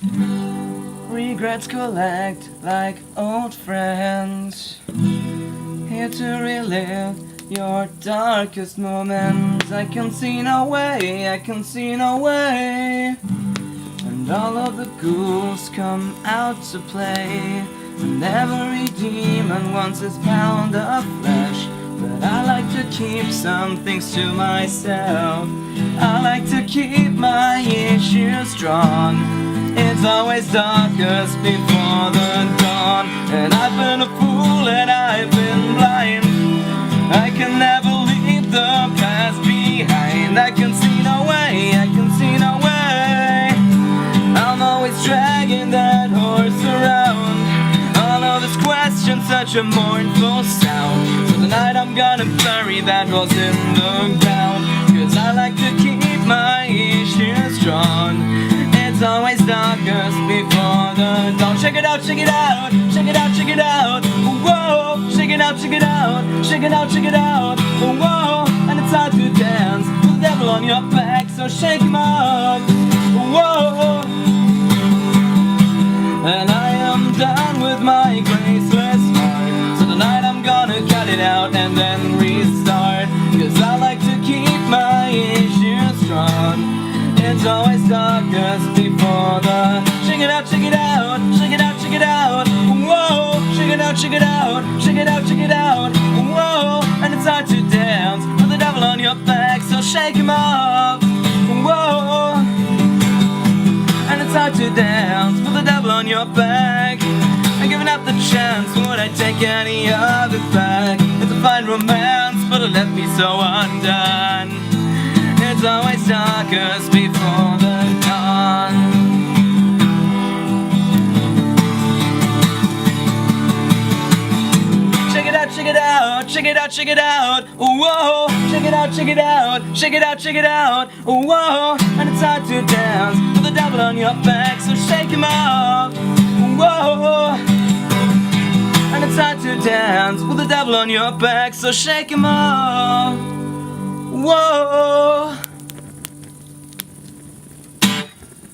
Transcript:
Regrets collect like old friends, here to relive your darkest moments. I can see no way, I can see no way. And all of the ghouls come out to play, and every demon wants his pound of flesh. But I like to keep some things to myself. I like to keep my issues strong. It's always darkest before the dawn. And I've been a fool and I've been blind. I can never leave the past behind. I can see no way, I can see no way. I'm always dragging that horse around. All of his questions, such a mournful sound. So tonight I'm gonna bury that horse in the ground. Cause I like to keep my issues strong. It's always darkest before the dawn. Check it out, check it out, check it out, check it out. Whoa, check it out, check it out, check it out, check it out. Whoa, and it's hard to dance with the devil on your back, so shake him up. Whoa, and I am done with my graceless heart. So tonight I'm gonna cut it out and then restart. Cause I like to keep my issues strong. It's always darkest before the... Check it out, check it out, check it out, check it out. Whoa, check it out, check it out, check it out, check it out. Whoa, and it's hard to dance with the devil on your back, so shake him off. Whoa, and it's hard to dance with the devil on your back. I'm giving up the chance, would I take any of it back? It's a fine romance, but it left me so undone. It's always darkest before the dawn. Check it out, check it out, check it out, check it out. Whoa, check it out, check it out, check it out, check it out. Whoa, and it's hard to dance with the devil on your back, so shake him off. Whoa, and it's hard to dance with the devil on your back, so shake him off. Whoa.